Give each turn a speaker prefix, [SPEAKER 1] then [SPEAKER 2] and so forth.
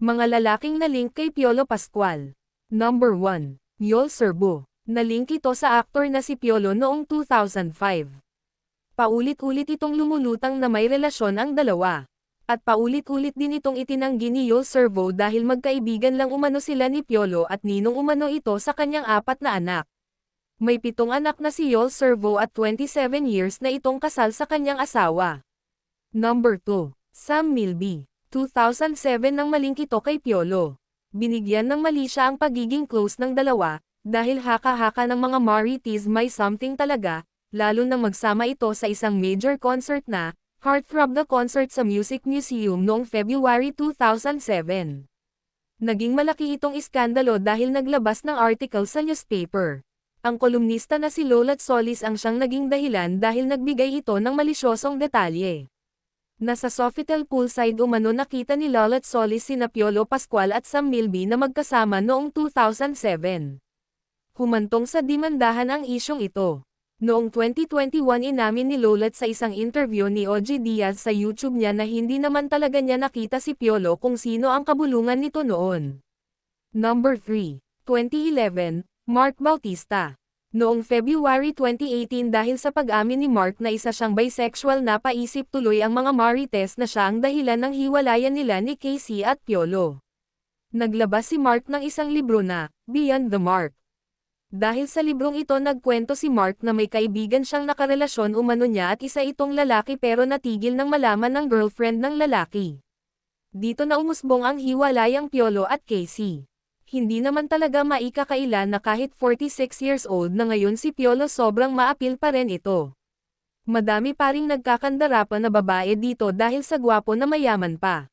[SPEAKER 1] Mga lalaking na-link kay Piolo Pascual. Number 1. Yul Serbo. Na-link ito sa aktor na si Piolo noong 2005. Paulit-ulit itong lumulutang na may relasyon ang dalawa. At paulit-ulit din itong itinanggi ni Yul Serbo dahil magkaibigan lang umano sila ni Piolo at ninong umano ito sa kanyang 4 na anak. May 7 anak na si Yul Serbo at 27 years na itong kasal sa kanyang asawa. Number 2. Sam Milby. 2007 nang malink ito kay Piolo. Binigyan ng mali siya ang pagiging close ng dalawa, dahil haka-haka ng mga Marites may something talaga, lalo nang magsama ito sa isang major concert na, Heartthrob the Concert sa Music Museum noong February 2007. Naging malaki itong iskandalo dahil naglabas ng article sa newspaper. Ang kolumnista na si Lolat Solis ang siyang naging dahilan dahil nagbigay ito ng malisyosong detalye. Nasa Sofitel poolside umano nakita ni Lolat Solis sina Piolo Pascual at Sam Milby na magkasama noong 2007. Humantong sa dimandahan ang isyong ito. Noong 2021 inamin ni Lolat sa isang interview ni OG Diaz sa YouTube niya na hindi naman talaga niya nakita si Piolo kung sino ang kabulungan nito noon. Number 3. 2011, Mark Bautista. Noong February 2018 dahil sa pag-amin ni Mark na isa siyang bisexual na paisip tuloy ang mga Marites na siya ang dahilan ng hiwalayan nila ni Casey at Piolo. Naglabas si Mark ng isang libro na, Beyond the Mark. Dahil sa librong ito nagkwento si Mark na may kaibigan siyang nakarelasyon umano niya at isa itong lalaki pero natigil nang malaman ng girlfriend ng lalaki. Dito na umusbong ang hiwalayang Piolo at Casey. Hindi naman talaga maikakailan na kahit 46 years old na ngayon si Piolo sobrang maapil pa rin ito. Madami pa ring nagkakandara pa na babae dito dahil sa gwapo na mayaman pa.